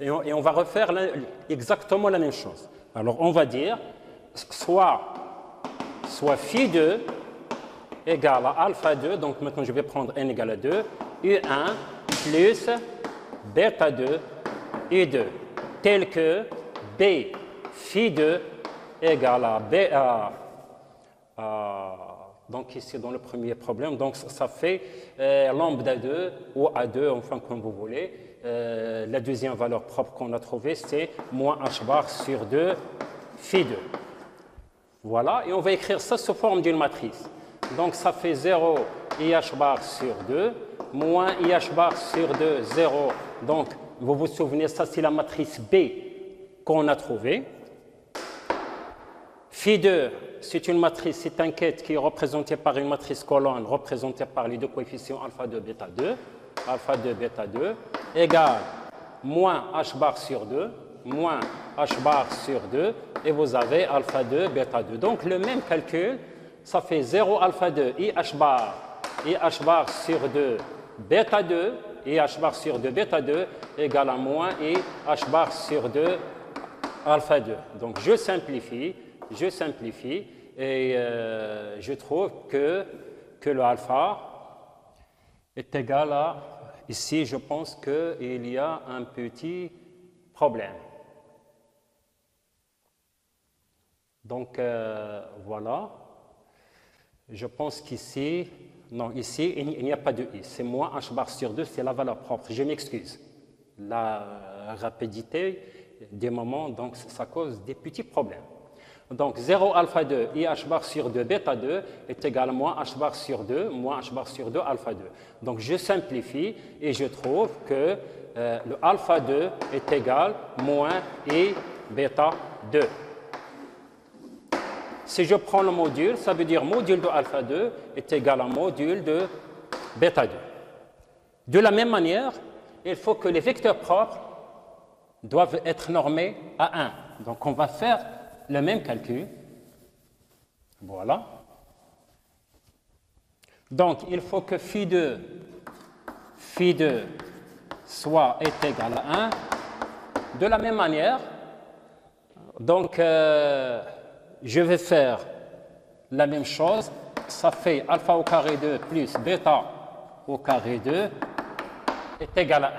Et on va refaire exactement la même chose. Alors, on va dire soit phi 2 égale à alpha 2, donc maintenant je vais prendre n égale à 2, U1 plus bêta 2, U2, tel que B phi 2 égale à B, donc ici dans le premier problème, donc ça fait lambda 2 ou A2, enfin comme vous voulez. La deuxième valeur propre qu'on a trouvée, c'est moins h bar sur 2 phi 2. Voilà, et on va écrire ça sous forme d'une matrice. Donc ça fait 0 IH bar sur 2, moins IH bar sur 2, 0. Donc vous vous souvenez, ça c'est la matrice B qu'on a trouvée. Phi 2, c'est une matrice, c'est un quête qui est représentée par une matrice colonne représentée par les deux coefficients alpha 2, bêta 2, égale moins h bar sur 2, moins h bar sur 2, et vous avez alpha 2, bêta 2. Donc le même calcul, ça fait 0 alpha 2 IH bar sur 2 bêta 2, IH bar sur 2 bêta 2 égale à moins IH bar sur 2 alpha 2. Donc je simplifie et je trouve que le alpha est égal à, ici je pense qu'il y a un petit problème. Donc voilà, je pense qu'ici, non, ici il n'y a pas de i, c'est moins h bar sur 2, c'est la valeur propre, je m'excuse. La rapidité des moments, donc ça cause des petits problèmes. Donc 0 alpha 2 IH bar sur 2 bêta 2 est égal à moins h bar sur 2, moins h bar sur 2 alpha 2. Donc je simplifie et je trouve que le alpha 2 est égal à moins i bêta 2. Si je prends le module, ça veut dire module de alpha 2 est égal à module de bêta 2. De la même manière, il faut que les vecteurs propres doivent être normés à 1. Donc on va faire le même calcul. Voilà. Donc il faut que phi 2 soit est égal à 1. De la même manière, donc je vais faire la même chose. Ça fait alpha au carré 2 plus bêta au carré 2 est égal à 1.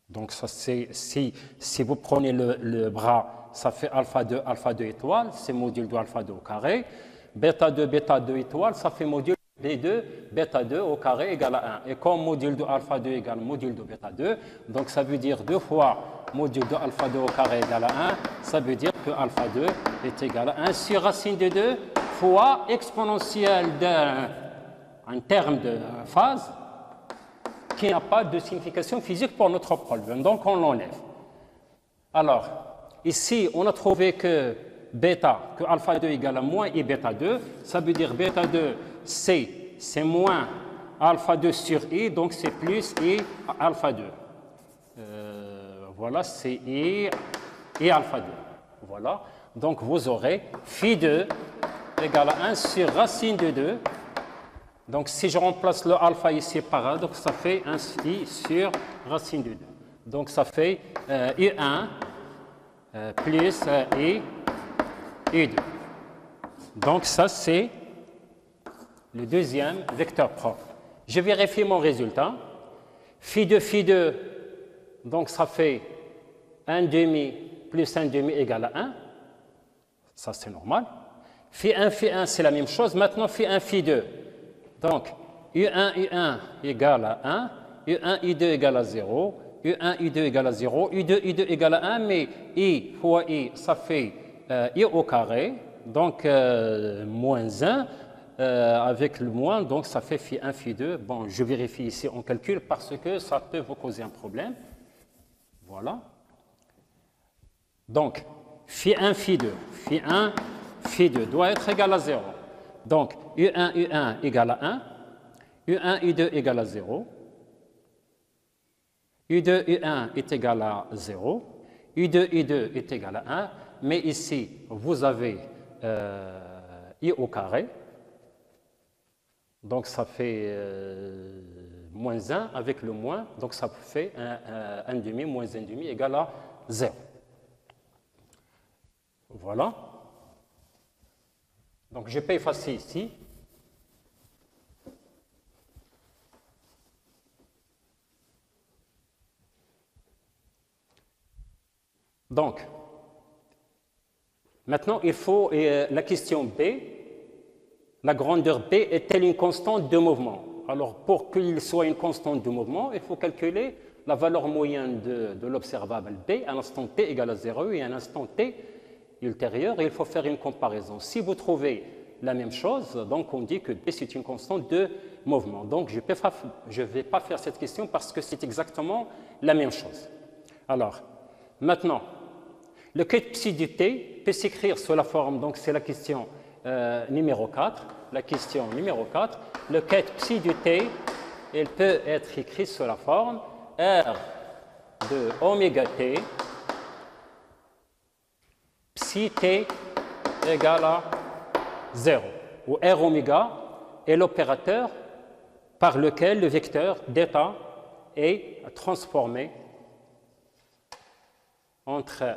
Donc ça c'est si vous prenez le bras, ça fait alpha 2 étoile, c'est module de alpha 2 au carré. Bêta 2 étoile, ça fait module B2 bêta 2 au carré égale à 1. Et comme module de alpha 2 égale module de bêta 2, donc ça veut dire 2 fois module de alpha 2 au carré égale à 1, ça veut dire que alpha 2 est égal à 1 sur racine de 2 fois exponentielle d'un terme de phase qui n'a pas de signification physique pour notre problème. Donc on l'enlève. Alors, ici, on a trouvé que que alpha 2 égale à moins i bêta 2. Ça veut dire bêta 2, c'est moins alpha 2 sur i, donc c'est plus i alpha 2. Voilà, c'est i alpha 2. Voilà. Donc vous aurez phi 2 égale à 1 sur racine de 2. Donc si je remplace le alpha ici par 1, donc ça fait 1 i sur racine de 2. Donc ça fait i1 plus i2. Donc ça c'est le deuxième vecteur propre. Je vérifie mon résultat. Phi 2, donc ça fait 1 demi plus 1 demi égale à 1. Ça c'est normal. Phi 1, c'est la même chose. Maintenant phi 1, phi 2. Donc U1 égale à 1, U1, I2 égale à 0, U1, I2 égale à 0, I2 égale à 1, mais I fois I, ça fait I au carré, donc moins 1, avec le moins, donc ça fait phi 1, phi 2. Bon, je vérifie ici en calcul parce que ça peut vous causer un problème. Voilà. Donc, phi 1, phi 2 doit être égal à 0. Donc, U1 égale à 1, U1, I2 égale à 0, U1 est égal à 0, I2 est égal à 1, mais ici, vous avez I au carré, donc ça fait moins 1 avec le moins, donc ça fait 1 demi moins 1 demi égale à 0. Voilà. Donc je peux effacer ici. Donc, maintenant, il faut la question B. La grandeur B est-elle une constante de mouvement? Alors, pour qu'il soit une constante de mouvement, il faut calculer la valeur moyenne de l'observable B à l'instant t égale à 0 et à un instant t ultérieur. Et il faut faire une comparaison. Si vous trouvez la même chose, donc on dit que B c'est une constante de mouvement. Donc, je ne vais pas faire cette question parce que c'est exactement la même chose. Alors, maintenant, le quai psi du t peut s'écrire sous la forme, donc c'est la question numéro 4. La question numéro 4, le quai psi du t, il peut être écrit sous la forme R de oméga t, psi t égale à 0, où R oméga est l'opérateur par lequel le vecteur d'état est transformé entre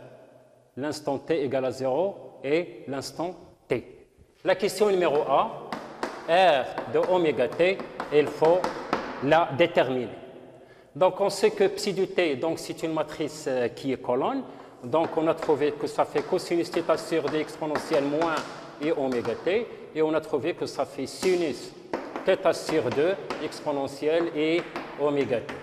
l'instant t égale à 0 et l'instant t. La question numéro A, R de oméga t, il faut la déterminer. Donc on sait que psi du t, donc c'est une matrice qui est colonne. Donc on a trouvé que ça fait cosinus θ sur d exponentielle moins et oméga t. Et on a trouvé que ça fait sinus θ sur 2 exponentielle et oméga t.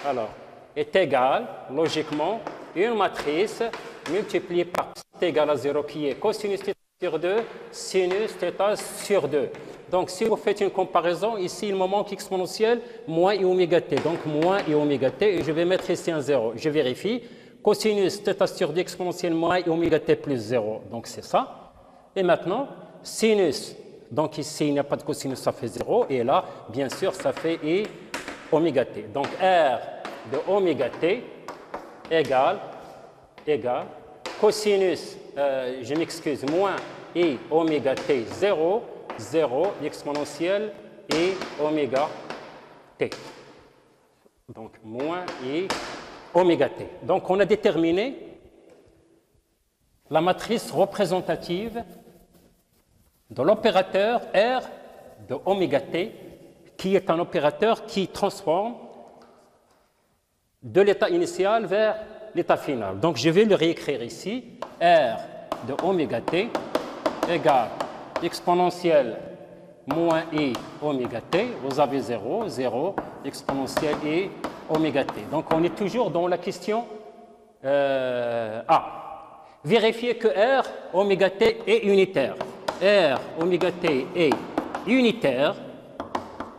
Alors, est égal, logiquement, une matrice multipliée par θ égale à 0 qui est cosinus θ sur 2, sinus θ sur 2. Donc, si vous faites une comparaison, ici, il me manque exponentielle, moins et oméga t. Donc, moins et oméga t, et je vais mettre ici un 0. Je vérifie. Cosinus θ sur 2 exponentielle moins et oméga t plus 0. Donc, c'est ça. Et maintenant, sinus. Donc, ici, il n'y a pas de cosinus, ça fait 0. Et là, bien sûr, ça fait et oméga t. Donc, R de oméga t égale cosinus, je m'excuse, moins et oméga t 0, 0 exponentielle et oméga t. Donc, moins et oméga t. Donc, on a déterminé la matrice représentative de l'opérateur R de oméga t, qui est un opérateur qui transforme de l'état initial vers l'état final. Donc, je vais le réécrire ici. R de oméga t égale exponentielle moins i oméga t. Vous avez 0, 0, exponentielle i oméga t. Donc, on est toujours dans la question A. Vérifiez que R oméga t est unitaire. R oméga t est unitaire.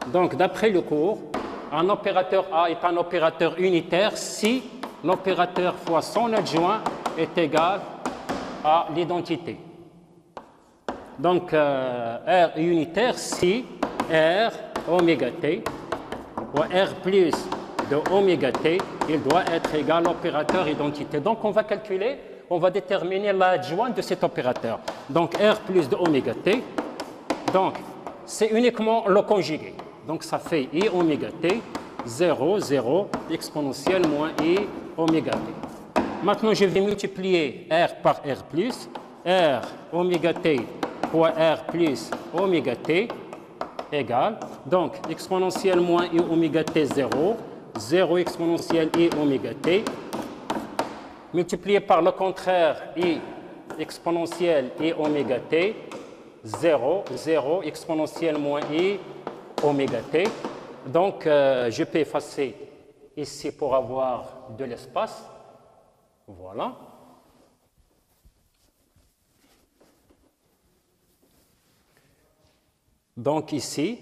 Donc, d'après le cours, un opérateur A est un opérateur unitaire si l'opérateur fois son adjoint est égal à l'identité. Donc, R est unitaire si R oméga t ou R plus de oméga t, il doit être égal à l'opérateur identité. Donc, on va calculer, on va déterminer l'adjoint de cet opérateur. Donc, R plus de oméga t, donc, c'est uniquement le conjugué. Donc, ça fait I oméga t, 0, 0, exponentielle moins I oméga t. Maintenant, je vais multiplier R par R plus, R oméga t fois R plus oméga t égale, donc, exponentielle moins I oméga t 0, 0 exponentielle I oméga t, multiplié par le contraire I exponentielle I oméga t, 0, 0 exponentielle moins I oméga t. Donc, je peux effacer ici pour avoir de l'espace. Voilà. Donc, ici,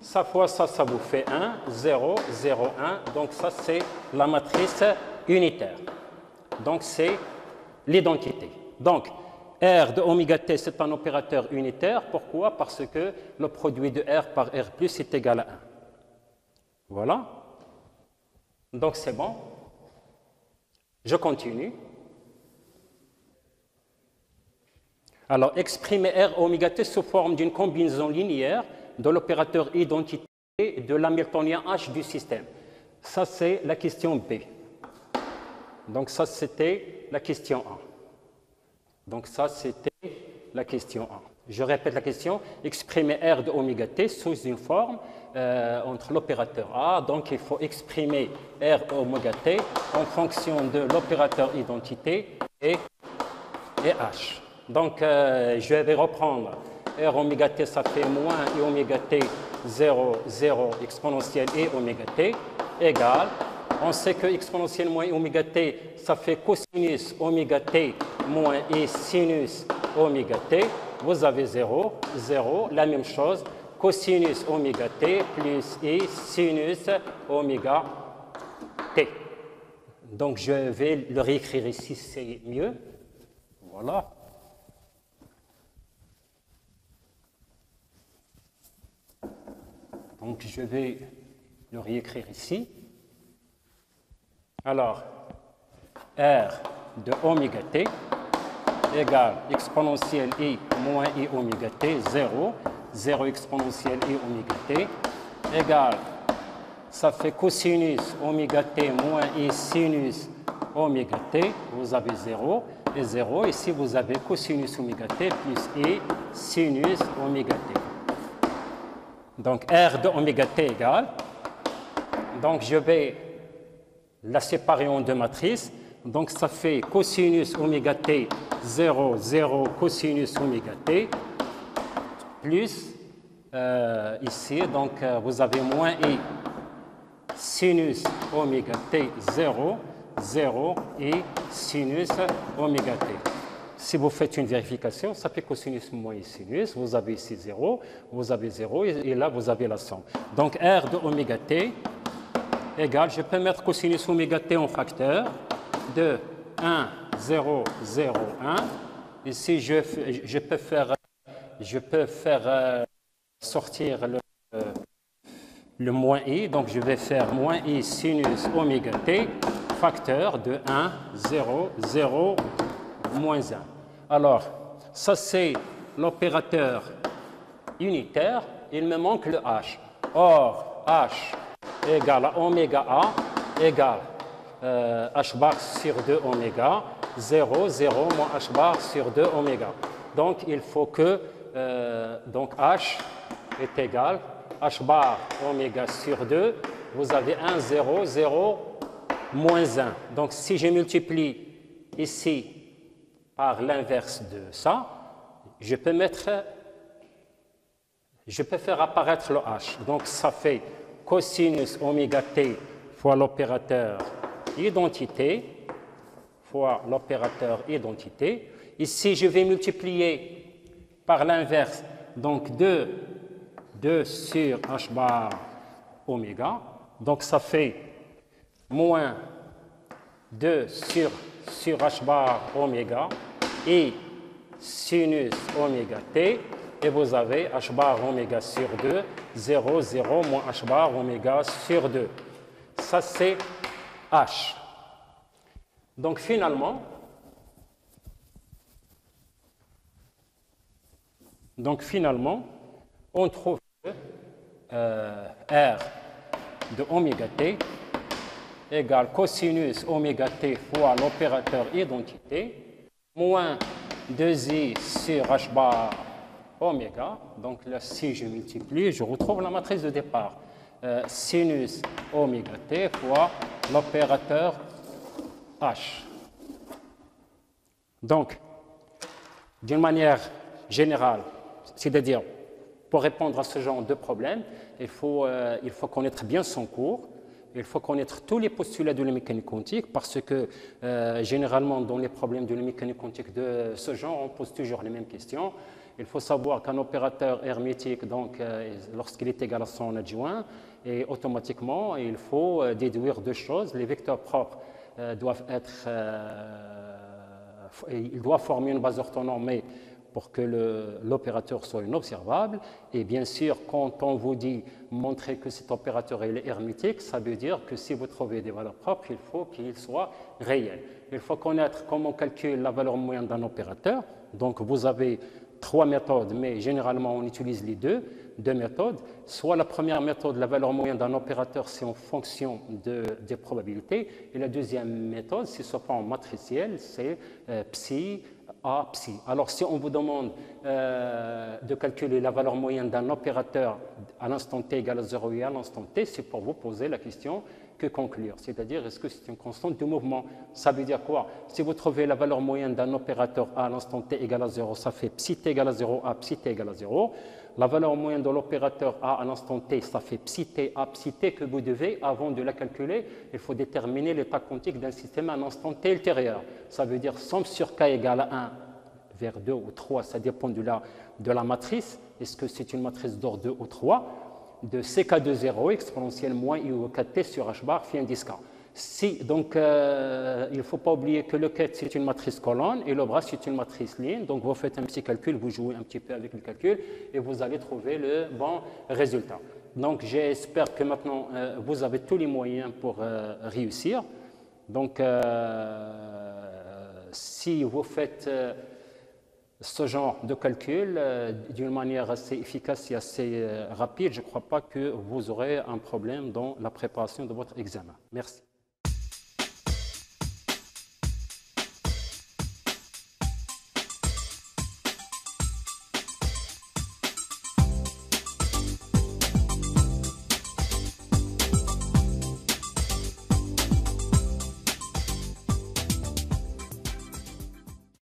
ça fois ça, ça vous fait 1, 0, 0, 1. Donc, ça, c'est la matrice unitaire. Donc, c'est l'identité. Donc, R de oméga t, c'est un opérateur unitaire. Pourquoi? Parce que le produit de R par R plus est égal à 1. Voilà. Donc, c'est bon. Je continue. Alors, exprimer R oméga t sous forme d'une combinaison linéaire de l'opérateur identité de l'hamiltonien H du système. Ça, c'est la question B. Donc, ça, c'était la question 1. Donc, ça, c'était la question 1. Je répète la question. Exprimer R de oméga t sous une forme entre l'opérateur A. Donc, il faut exprimer R oméga t en fonction de l'opérateur identité et H. Donc, je vais reprendre R oméga t, ça fait moins I oméga t 0, 0 exponentielle et oméga t égale. On sait que exponentielle moins I oméga t, ça fait cosinus oméga t moins I sinus oméga t. Vous avez 0, 0, la même chose. Cosinus oméga t plus I sinus oméga t. Donc, je vais le réécrire ici, c'est mieux. Voilà. Donc, je vais le réécrire ici. Alors, R de oméga t égale exponentielle I moins I oméga t, 0, 0 exponentielle I oméga t, égale, ça fait cosinus oméga t moins I sinus oméga t, vous avez 0, et 0, ici vous avez cosinus oméga t plus I sinus oméga t. Donc, R de oméga t égale, donc je vais la séparer en deux matrices. Donc, ça fait cosinus oméga t 0, 0 cosinus oméga t plus ici, donc vous avez moins I sinus oméga t 0, 0 et sinus oméga t. Si vous faites une vérification, ça fait cosinus moins I sinus, vous avez ici 0, vous avez 0 et là vous avez la somme. Donc, R de oméga t égale, je peux mettre cosinus oméga t en facteur de 1, 0, 0, 1. Ici, je peux faire sortir le moins i. Donc, je vais faire moins i sinus oméga t, facteur de 1, 0, 0, moins 1. Alors, ça, c'est l'opérateur unitaire. Il me manque le h. Or, h égale à oméga a égale h bar sur 2 oméga, 0, 0 moins h bar sur 2 oméga. Donc, il faut que donc h est égal h bar oméga sur 2. Vous avez 1, 0, 0, moins 1. Donc, si je multiplie ici par l'inverse de ça, je peux faire apparaître le h. Donc, ça fait cosinus oméga t fois l'opérateur identité fois l'opérateur identité. Ici, je vais multiplier par l'inverse, donc 2 sur h bar oméga. Donc, ça fait moins 2 sur h bar oméga et sinus oméga t. Et vous avez h bar oméga sur 2, 0, 0, moins h bar oméga sur 2. Ça, c'est h. Donc, finalement, on trouve que R de oméga t égale cosinus oméga t fois l'opérateur identité moins 2i sur h bar oméga. Donc là, si je multiplie, je retrouve la matrice de départ. Sinus oméga t fois l'opérateur h. Donc, d'une manière générale, c'est-à-dire pour répondre à ce genre de problème, il faut connaître bien son cours. Il faut connaître tous les postulats de la mécanique quantique parce que généralement dans les problèmes de la mécanique quantique de ce genre, on pose toujours les mêmes questions. Il faut savoir qu'un opérateur hermétique, donc lorsqu'il est égal à son adjoint, et automatiquement il faut déduire deux choses. Les vecteurs propres doivent être, il doit former une base orthonormée pour que l'opérateur soit inobservable. Et bien sûr, quand on vous dit montrer que cet opérateur est hermétique, ça veut dire que si vous trouvez des valeurs propres, il faut qu'il soit réel. Il faut connaître comment on calcule la valeur moyenne d'un opérateur. Donc, vous avez 3 méthodes, mais généralement on utilise les deux méthodes. Soit la première méthode, la valeur moyenne d'un opérateur, c'est en fonction des probabilités. Et la deuxième méthode, c'est ce forme matricielle, c'est psi à psi. Alors si on vous demande de calculer la valeur moyenne d'un opérateur à l'instant t égale à 0 et à l'instant t, c'est pour vous poser la question que conclure, c'est-à-dire est-ce que c'est une constante de mouvement. Ça veut dire quoi? Si vous trouvez la valeur moyenne d'un opérateur à l'instant t égale à 0, ça fait psi t égale à 0 à psi t égale à 0. La valeur moyenne de l'opérateur a à l'instant t, ça fait psi t à psi t que vous devez, avant de la calculer, il faut déterminer l'état quantique d'un système à un instant t ultérieur. Ça veut dire somme sur k égale à 1 vers 2 ou 3, ça dépend de la matrice. Est-ce que c'est une matrice d'ordre 2 ou 3? De ck de 0 exponentielle moins i au 4t sur h bar phi indice k. Donc, il ne faut pas oublier que le quête, c'est une matrice colonne et le bras, c'est une matrice ligne. Donc, vous faites un petit calcul, vous jouez un petit peu avec le calcul et vous allez trouver le bon résultat. Donc, j'espère que maintenant, vous avez tous les moyens pour réussir. Donc, si vous faites ce genre de calcul d'une manière assez efficace et assez rapide, je ne crois pas que vous aurez un problème dans la préparation de votre examen. Merci.